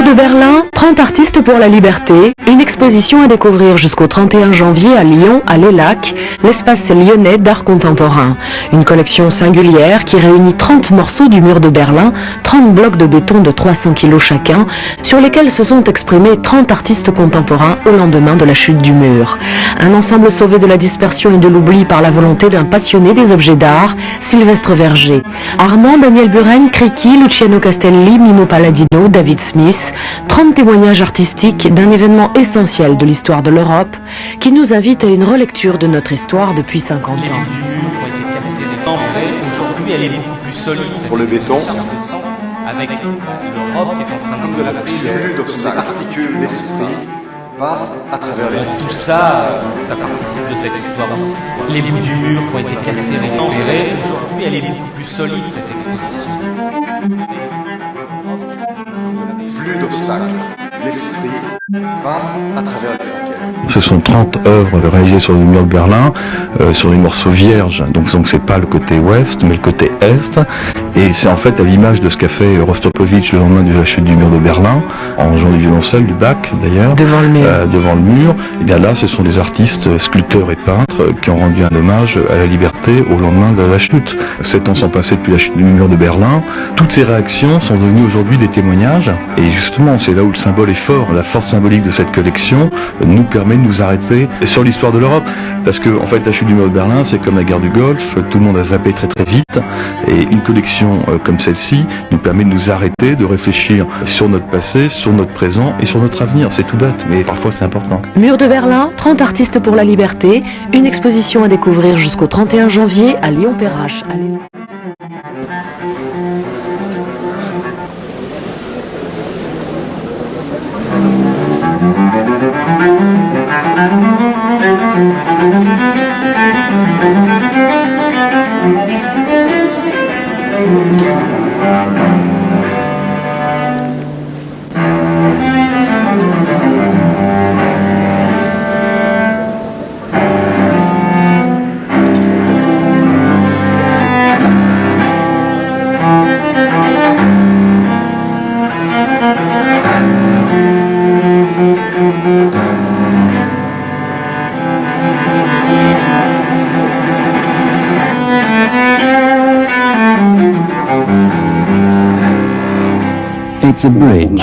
de Berlin, 30 artistes pour la liberté, une exposition à découvrir jusqu'au 31 janvier à Lyon, à l'ELAC, l'espace lyonnais d'art contemporain. Une collection singulière qui réunit 30 morceaux du mur de Berlin, 30 blocs de béton de 300 kg chacun, sur lesquels se sont exprimés 30 artistes contemporains au lendemain de la chute du mur. Un ensemble sauvé de la dispersion et de l'oubli par la volonté d'un passionné des objets d'art, Sylvestre Verger. Armand, Daniel Buren, Criqui, Luciano Castelli, Mimo Palladino, David Smith, 30 témoignages artistiques d'un événement essentiel de l'histoire de l'Europe qui nous invite à une relecture de notre histoire depuis 50 ans. Les murs ont été cassés. En fait, aujourd'hui, elle est beaucoup plus solide. Pour le béton, avec l'Europe qui est en train de se plus d'obstacles articule l'esprit, passe à travers les tout ça, ça participe de cette histoire aussi. Les bouts du mur qui ont été cassés, récupérés. Aujourd'hui, elle est beaucoup plus solide, cette exposition. Plus d'obstacles, l'esprit passe à travers les frontières. Ce sont 30 œuvres réalisées sur le mur de Berlin, sur des morceaux vierges, donc c'est pas le côté ouest, mais le côté est, et c'est en fait à l'image de ce qu'a fait Rostropovitch le lendemain de la chute du mur de Berlin, en jouant du violoncelle, du Bach d'ailleurs, devant le mur. Et bien là ce sont des artistes, sculpteurs et peintres qui ont rendu un hommage à la liberté au lendemain de la chute. 7 ans sont passés depuis la chute du mur de Berlin, toutes ces réactions sont devenues aujourd'hui des témoignages, et justement c'est là où le symbole est fort, la force symbolique de cette collection nous permet de nous arrêter sur l'histoire de l'Europe, parce que en fait la chute du mur de Berlin c'est comme la guerre du Golfe, tout le monde a zappé très très vite, et une collection comme celle-ci nous permet de nous arrêter, de réfléchir sur notre passé, sur notre présent et sur notre avenir. C'est tout bête, mais parfois c'est important. Mur de Berlin, 30 artistes pour la liberté, une exposition à découvrir jusqu'au 31 janvier à Lyon-Perrache. It's a bridge,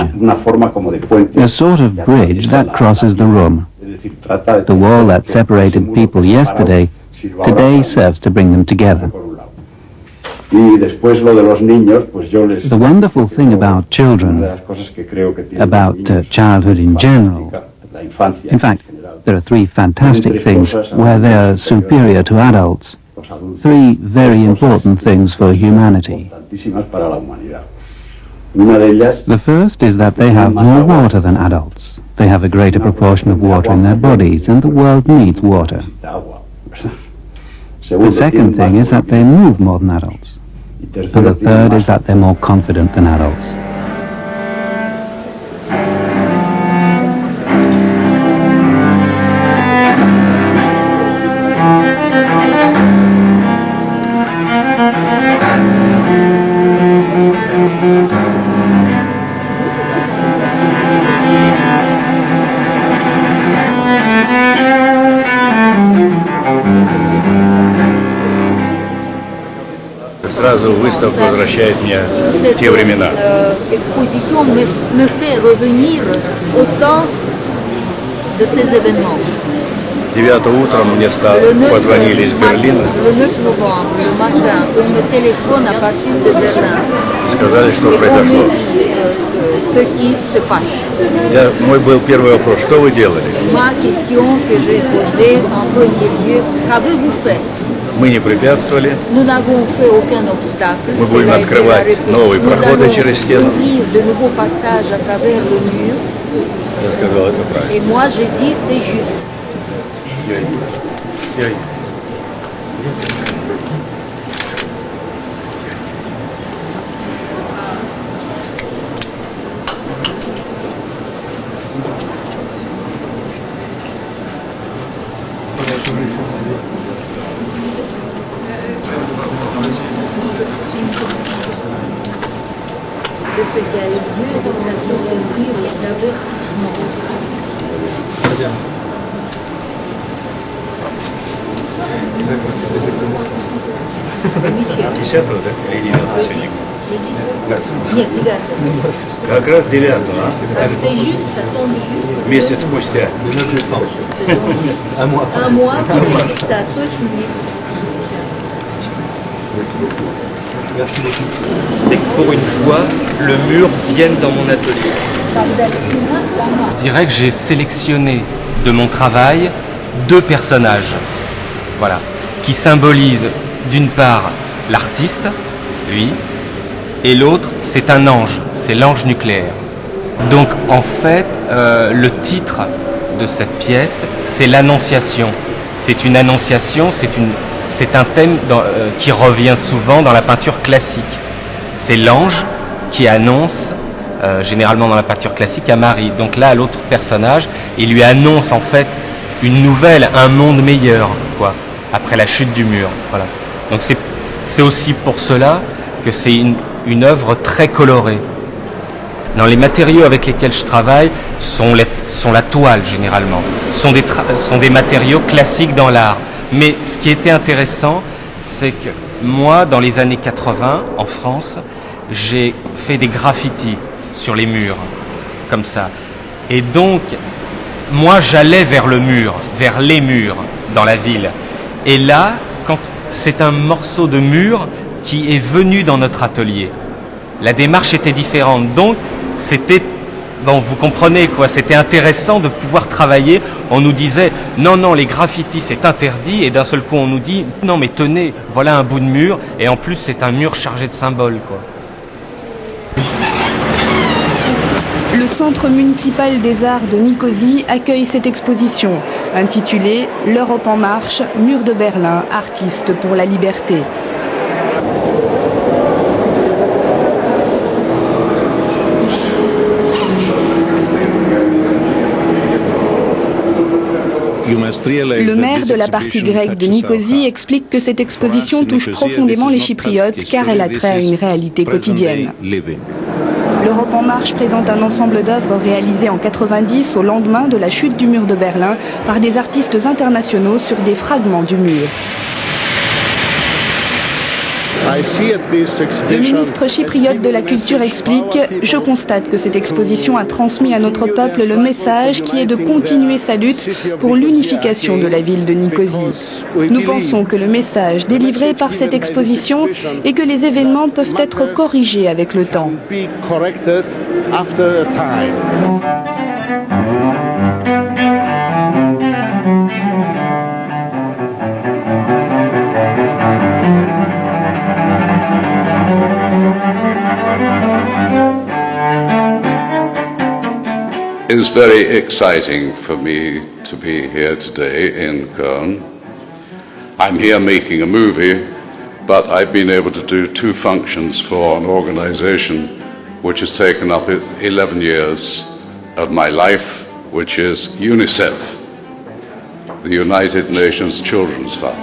a sort of bridge that crosses the room. The wall that separated people yesterday, today serves to bring them together. The wonderful thing about children, about childhood in general, in fact, there are 3 fantastic things where they are superior to adults, 3 very important things for humanity. The first is that they have more water than adults. They have a greater proportion of water in their bodies, and the world needs water. The second thing is that they move more than adults. And the third is that they're more confident than adults. Сразу выставка возвращает меня в те времена. L'exposition me fait revenir au temps de ces événements. 9 утром мне позвонили из Берлина. Le 9 novembre, le matin, on me téléphone à partir de Berlin. Сказали, что произошло. Ce qui se passe. Мой был первый вопрос, что вы делали? Ma question que j'ai posée en premier lieu, qu'avez-vous fait? Мы не препятствовали. Nous n'avons fait aucun obstacle. Мы будем открывать новые проходы через стену. De nouveaux passages à travers le mur. Я сказал, это правильно. Et moi, j'ai dit, c'est juste. De ce qui a eu lieu dans cette société. écrit l'avertissement. Très bien. Десятого, да? Или 9 сегодня? Нет, 9. Как раз 9, а? C'est juste, ça tombe juste. Месяц спустя. Le 9 décembre. Un mois. Un mois pour les résultats точно. Merci beaucoup. C'est que pour une fois, le mur vienne dans mon atelier. Je dirais que j'ai sélectionné de mon travail 2 personnages, voilà, qui symbolisent d'une part l'artiste, lui, et l'autre c'est un ange, c'est l'ange nucléaire. Donc en fait, le titre de cette pièce, c'est l'Annonciation. C'est une annonciation, c'est un thème qui revient souvent dans la peinture classique. C'est l'ange qui annonce, généralement dans la peinture classique, à Marie. Donc là, à l'autre personnage, il lui annonce en fait une nouvelle, un monde meilleur, quoi, après la chute du mur. Voilà. Donc c'est aussi pour cela que c'est une œuvre très colorée. Dans les matériaux avec lesquels je travaille sont la toile généralement, sont des matériaux classiques dans l'art. Mais ce qui était intéressant, c'est que moi, dans les années 80, en France, j'ai fait des graffitis sur les murs, comme ça. Et donc, moi, j'allais vers le mur, vers les murs dans la ville. Et là, c'est un morceau de mur qui est venu dans notre atelier. La démarche était différente. Donc, c'était, bon, vous comprenez quoi, c'était intéressant de pouvoir travailler. On nous disait, non, les graffitis c'est interdit, et d'un seul coup on nous dit, non mais tenez, voilà un bout de mur, et en plus c'est un mur chargé de symboles, quoi. Le Centre municipal des arts de Nicosie accueille cette exposition, intitulée « L'Europe en marche, mur de Berlin, artistes pour la liberté ». Le maire de la partie grecque de Nicosie explique que cette exposition touche profondément les Chypriotes car elle a trait à une réalité quotidienne. L'Europe en marche présente un ensemble d'œuvres réalisées en 90 au lendemain de la chute du mur de Berlin par des artistes internationaux sur des fragments du mur. Le ministre chypriote de la Culture explique « Je constate que cette exposition a transmis à notre peuple le message qui est de continuer sa lutte pour l'unification de la ville de Nicosie. Nous pensons que le message délivré par cette exposition est que les événements peuvent être corrigés avec le temps. » It's very exciting for me to be here today in Köln. I'm here making a movie, but I've been able to do 2 functions for an organization which has taken up 11 years of my life, which is UNICEF, the United Nations Children's Fund.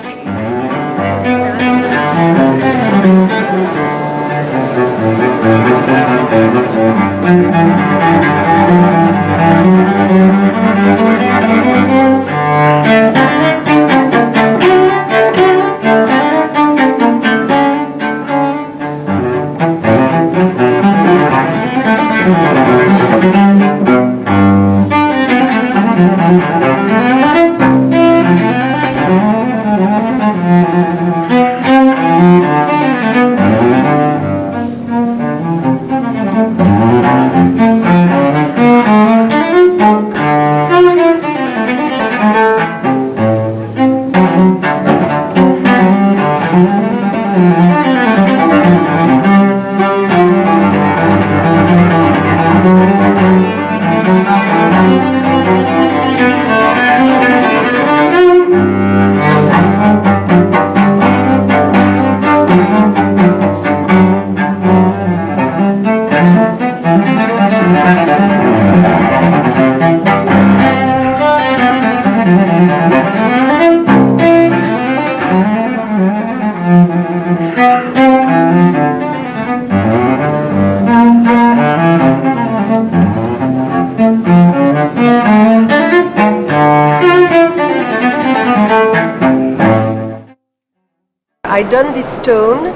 I done this stone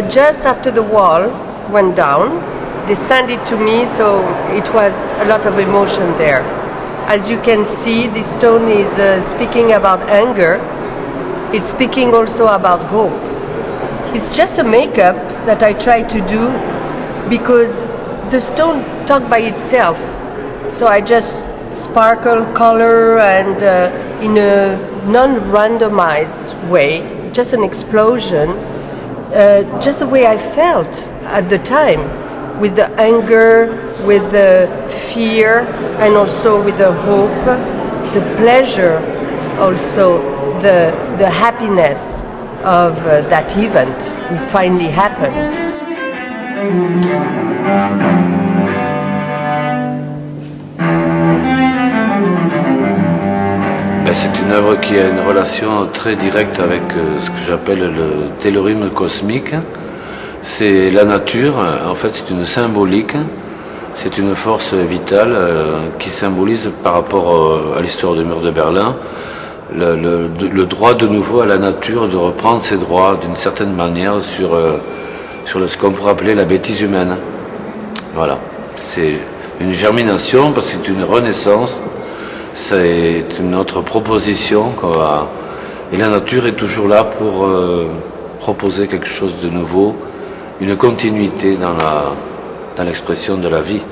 just after the wall went down. They sent it to me, so it was a lot of emotion there. As you can see, this stone is speaking about anger. It's speaking also about hope. It's just a makeup that I try to do because the stone talks by itself. So I just sparkle color and in a non-randomized way, just an explosion, just the way I felt at the time, with the anger, with the fear, and also with the hope, the pleasure, also the happiness of that event will finally happen. C'est une œuvre qui a une relation très directe avec ce que j'appelle le tellurium cosmique. C'est la nature, en fait c'est une symbolique, c'est une force vitale qui symbolise par rapport à l'histoire du mur de Berlin le droit de nouveau à la nature de reprendre ses droits d'une certaine manière sur ce qu'on pourrait appeler la bêtise humaine. Voilà, c'est une germination parce que c'est une renaissance, c'est une autre proposition et la nature est toujours là pour proposer quelque chose de nouveau, une continuité dans l'expression de la vie.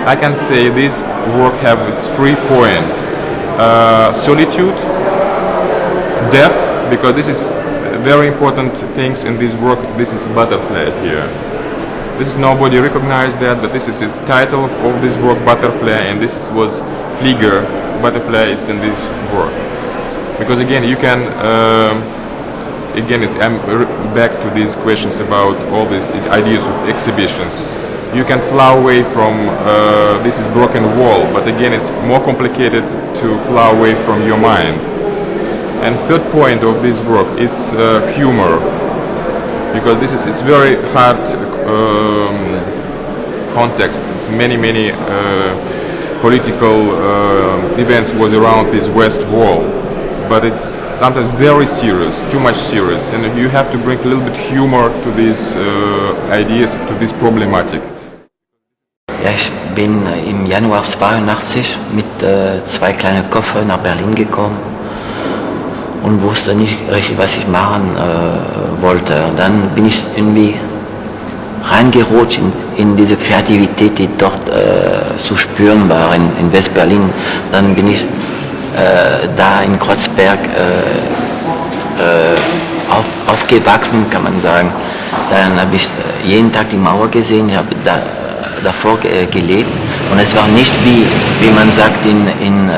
I can say this work have its 3 points: solitude, death, because this is very important things in this work. This is butterfly here. This is nobody recognized that, but this is its title of this work, butterfly, and this was Flieger, butterfly. It's in this work because again you can. I'm back to these questions about all these ideas of exhibitions. You can fly away from this is broken wall, but again it's more complicated to fly away from your mind. And third point of this work, it's humor, because it's very hard context. It's many political events was around this west wall. But it's sometimes very serious, too much serious, and you have to bring a little bit humor to these ideas, to this problematic. Ja, ich bin im Januar 82 mit 2 kleinen Koffern nach Berlin gekommen und wusste nicht richtig, was ich machen wollte. Und dann bin ich irgendwie reingerutscht in diese Kreativität, die dort zu spüren war in West-Berlin. Dann bin ich da in Kreuzberg aufgewachsen, kann man sagen. Dann habe ich jeden Tag die Mauer gesehen, ich habe davor gelebt und es war nicht wie man sagt in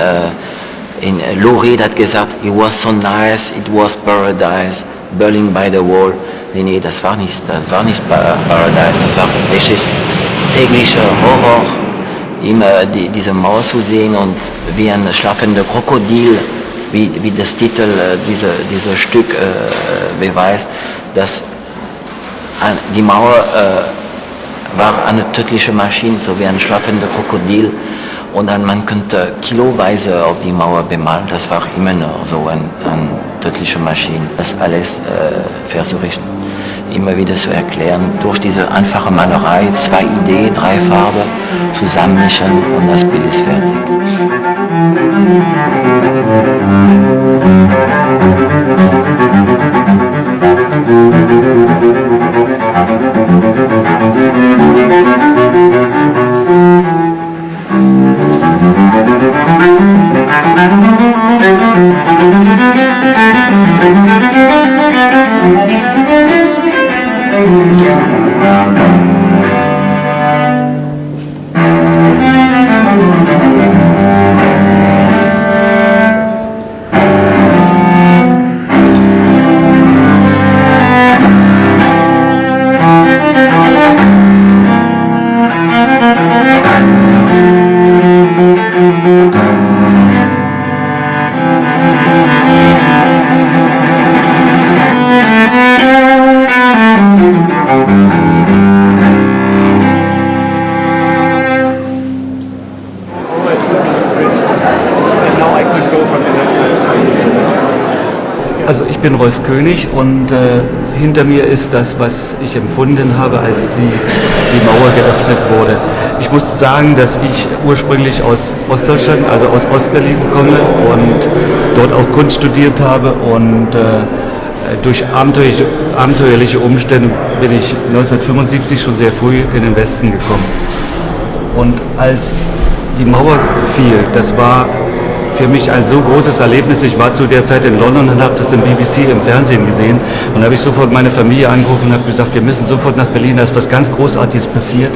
Lou Reed hat gesagt, it was so nice, it was paradise, Berlin by the wall. Nee, das war nicht Paradise, das war richtig täglicher Horror. Immer diese Mauer zu sehen und wie ein schlafender Krokodil, wie das Titel dieser Stück beweist, dass die Mauer war eine tödliche Maschine, so wie ein schlafender Krokodil, und dann man könnte kiloweise auf die Mauer bemalen, das war immer noch so eine tödliche Maschine. Das alles versuche ich immer wieder zu erklären, durch diese einfache Malerei, 2 Ideen, 3 Farben zusammenmischen und das Bild ist fertig. bin Rolf König und hinter mir ist das, was ich empfunden habe, als die Mauer geöffnet wurde. Ich muss sagen, dass ich ursprünglich aus Ostdeutschland, also aus Ostberlin komme und dort auch Kunst studiert habe und durch abenteuerliche Umstände bin ich 1975 schon sehr früh in den Westen gekommen. Und als die Mauer fiel, das war für mich ein so großes Erlebnis. Ich war zu der Zeit in London und habe das im BBC im Fernsehen gesehen und habe ich sofort meine Familie angerufen und habe gesagt, wir müssen sofort nach Berlin, da ist was ganz Großartiges passiert.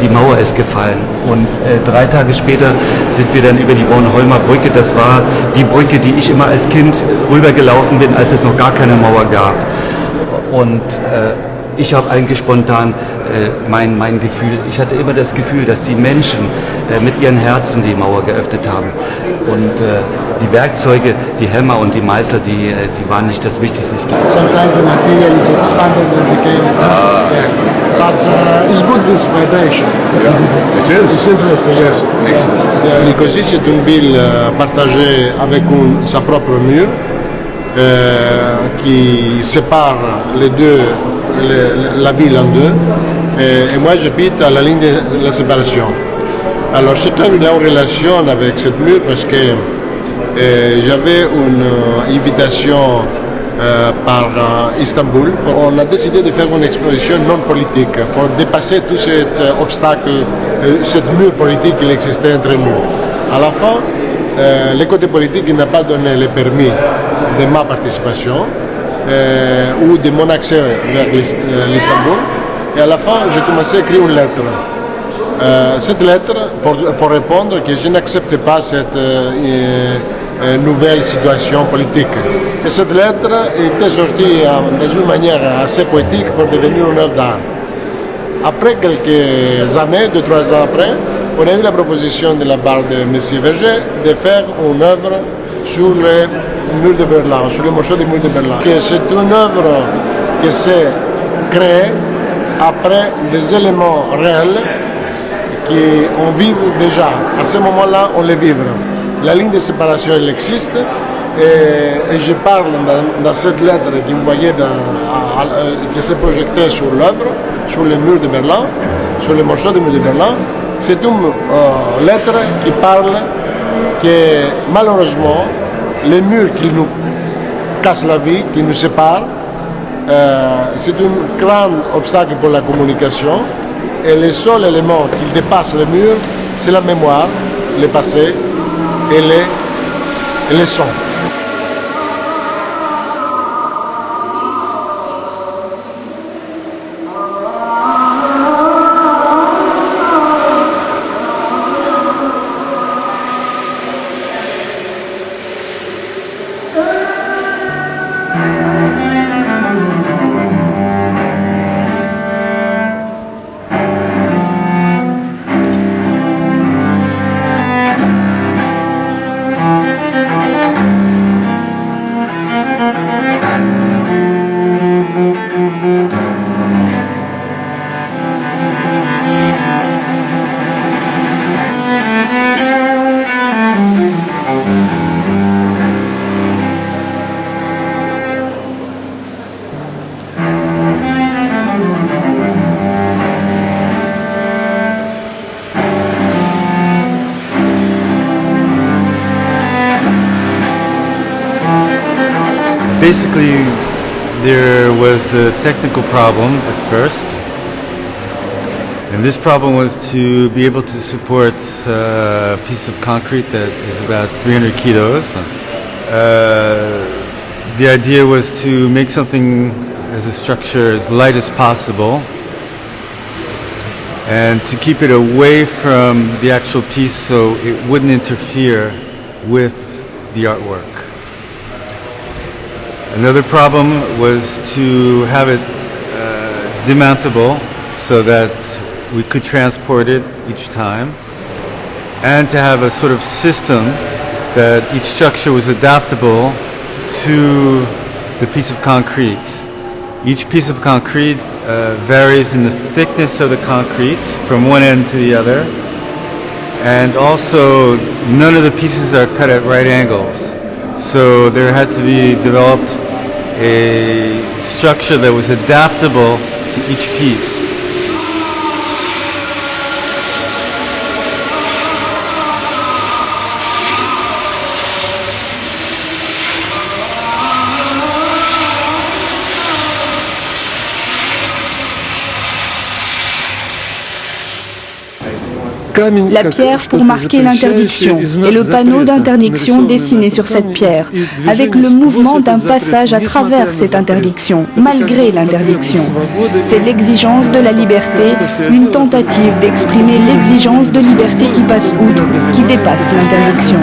Die Mauer ist gefallen und 3 Tage später sind wir dann über die Bornholmer Brücke. Das war die Brücke, die ich immer als Kind rübergelaufen bin, als es noch gar keine Mauer gab. Und ich habe eigentlich spontan mein Gefühl, ich hatte immer das Gefühl, dass die Menschen mit ihren Herzen die Mauer geöffnet haben. Und die Werkzeuge, die Hämmer und die Meißel, die waren nicht das Wichtigste. Sometimes the material is expanded and became but it's good this vibration. Yeah, it is. It's interesting. Yes. Yeah. Nicosie, c'est une ville partagée avec sa propre mur qui sépare la ville en deux. Et moi, j'habite à la ligne de la séparation. Alors, c'était une relation avec cette mur parce que j'avais une invitation par Istanbul. On a décidé de faire une exposition non politique pour dépasser tout cet obstacle, cette mur politique qui existait entre nous. À la fin, le côté politique n'a pas donné le permis de ma participation ou de mon accès vers l'Istanbul. Et à la fin, j'ai commencé à écrire une lettre. Cette lettre, pour répondre que je n'accepte pas cette nouvelle situation politique. Et cette lettre était sortie d'une manière assez poétique pour devenir une œuvre d'art. Après quelques années, 2-3 ans après, on a eu la proposition de la part de M. Verger de faire une œuvre sur les murs de Berlin, sur les morceaux des murs de Berlin. C'est une œuvre qui s'est créée après des éléments réels qu'on vit déjà. À ce moment-là, on les vit. La ligne de séparation, elle existe. Et je parle dans cette lettre que vous voyez qui s'est projetée sur l'œuvre, sur les murs de Berlin, sur les morceaux des murs de Berlin. C'est une lettre qui parle que malheureusement, les murs qui nous cassent la vie, qui nous séparent, c'est un grand obstacle pour la communication. Et le seul élément qui dépasse les murs, c'est la mémoire, le passé et les sons. Basically, there was the technical problem at first, and this problem was to be able to support a piece of concrete that is about 300 kilos. The idea was to make something as a structure as light as possible and to keep it away from the actual piece so it wouldn't interfere with the artwork. Another problem was to have it demountable so that we could transport it each time, and to have a sort of system that each structure was adaptable to the piece of concrete. Each piece of concrete varies in the thickness of the concrete from one end to the other, and also none of the pieces are cut at right angles. So there had to be developed a structure that was adaptable to each piece. La pierre pour marquer l'interdiction et le panneau d'interdiction dessiné sur cette pierre, avec le mouvement d'un passage à travers cette interdiction, malgré l'interdiction. C'est l'exigence de la liberté, une tentative d'exprimer l'exigence de liberté qui passe outre, qui dépasse l'interdiction.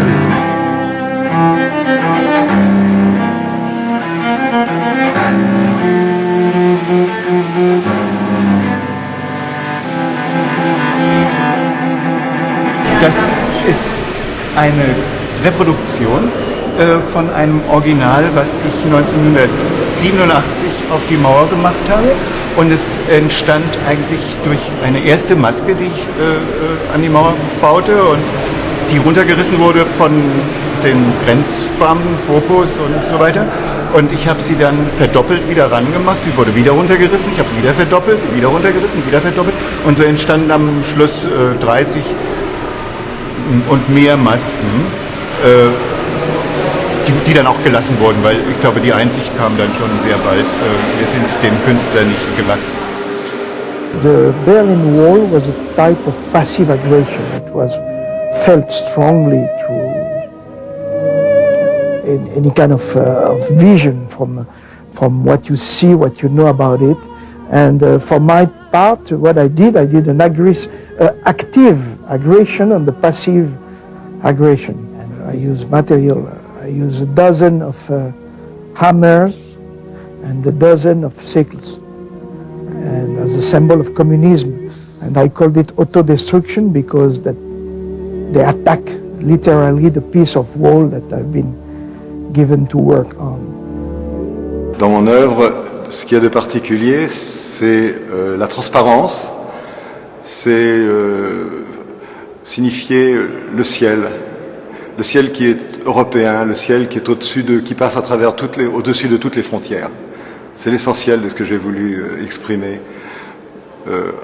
Das ist eine Reproduktion von einem Original, was ich 1987 auf die Mauer gemacht habe. Und es entstand eigentlich durch eine erste Maske, die ich an die Mauer baute und die runtergerissen wurde von den Grenzbeamten, Fopos und so weiter. Und ich habe sie dann verdoppelt wieder rangemacht. Die wurde wieder runtergerissen, ich habe sie wieder verdoppelt, wieder runtergerissen, wieder verdoppelt. Und so entstanden am Schluss 30 und mehr Masken, die dann auch gelassen wurden, weil ich glaube, die Einsicht kam dann schon sehr bald. Wir sind dem Künstler nicht gewachsen. The Berlin Wall was a type of passive aggression. It was felt strongly through any kind of vision from what you see, what you know about it. And for my part, what I did an active aggression and the passive aggression. And I use material. I use a dozen of hammers and a dozen of sickles, and as a symbol of communism. And I called it autodestruction because that they attack literally the piece of wall that I've been given to work on. Dans mon œuvre, ce qu'il y a de particulier, c'est la transparence, c'est signifier le ciel qui est européen, le ciel qui est qui passe au-dessus de toutes les frontières. C'est l'essentiel de ce que j'ai voulu exprimer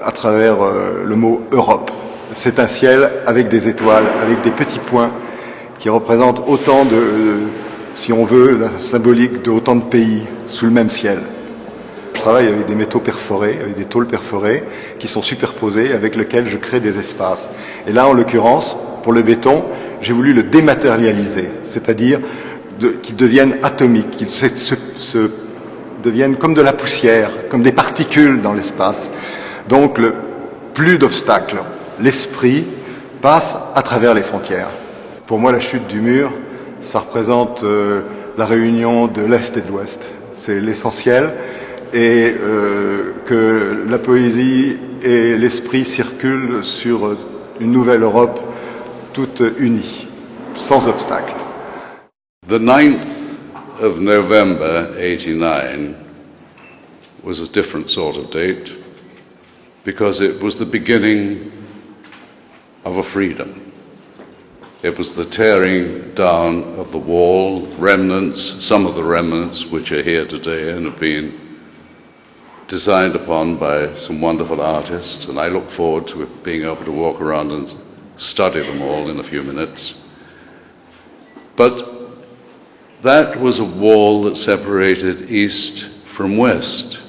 à travers le mot Europe. C'est un ciel avec des étoiles, avec des petits points qui représentent autant si on veut, la symbolique de autant de pays sous le même ciel. Je travaille avec des métaux perforés, avec des tôles perforées qui sont superposées, avec lesquelles je crée des espaces. Et là, en l'occurrence, pour le béton, j'ai voulu le dématérialiser, c'est-à-dire qu'il devienne atomique, qu'il devienne comme de la poussière, comme des particules dans l'espace. Donc, plus d'obstacles. L'esprit passe à travers les frontières. Pour moi, la chute du mur, ça représente la réunion de l'Est et de l'Ouest. C'est l'essentiel. Et que la poésie et l'esprit circulent sur une nouvelle Europe toute unie, sans obstacle. The 9th of November 89 was a different sort of date because it was the beginning of a freedom. It was the tearing down of the wall, some of the remnants which are here today and have been designed upon by some wonderful artists, and I look forward to being able to walk around and study them all in a few minutes. But that was a wall that separated East from West.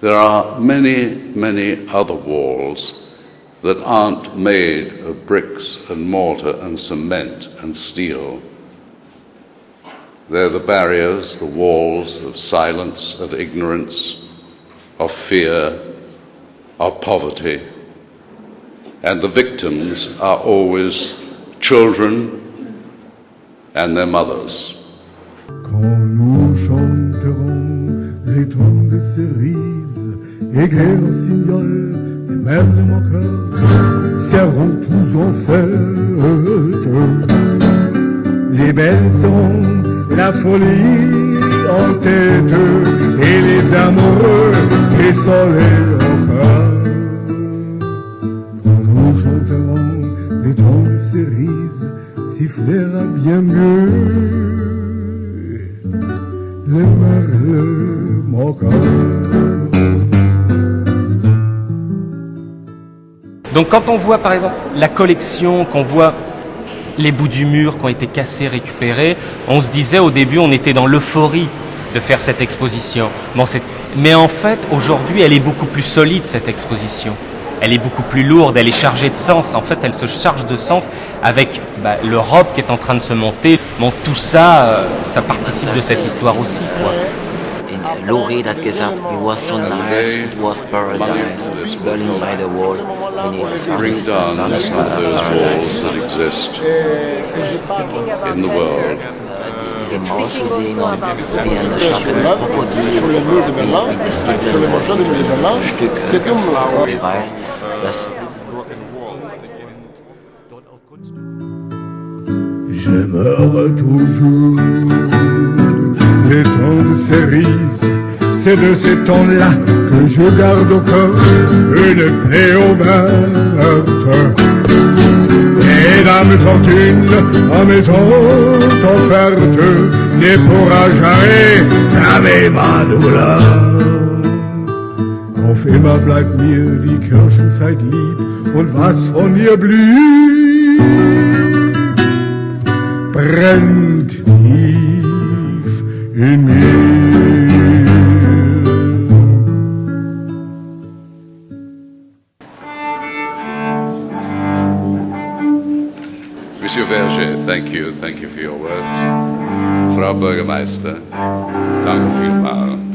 There are many, many other walls that aren't made of bricks and mortar and cement and steel. They're the barriers, the walls of silence, of ignorance, of fear, of poverty. And the victims are always children and their mothers. Quand nous chanterons les tons de cerises et gai rossignol et merle moqueur seront tous en fête. Les belles seront la folie en tête et les amoureux les soleils en cœur. Quand nous chanterons les tons de cerises sifflera bien mieux de merle moqueur. Donc quand on voit par exemple la collection, qu'on voit les bouts du mur qui ont été cassés, récupérés, on se disait au début, on était dans l'euphorie de faire cette exposition. Bon, mais en fait, aujourd'hui, elle est beaucoup plus solide, cette exposition. Elle est beaucoup plus lourde, elle est chargée de sens. En fait, elle se charge de sens avec l'Europe qui est en train de se monter. Bon, tout ça, ça participe de cette histoire aussi, quoi. Lou Reed had gesagt, it was so nice, it was paradise, Berlin by the wall, bring down some of those walls that exist in the world. Sur le mur de Berlin, sur le morceau de mur de Berlin, c'est comme j'aimerai toujours les temps de cerises, c'est de ces temps-là que je garde au cœur une plaie ouverte. Et dame fortune, en m'étant offerte, ne pourra jamais fermer ma douleur. Auf immer bleibt mir die Kirchenzeit lieb und was von ihr blüht, brennt tief in mir. Monsieur Verger, thank you for your words. Frau Bürgermeister, danke vielmals.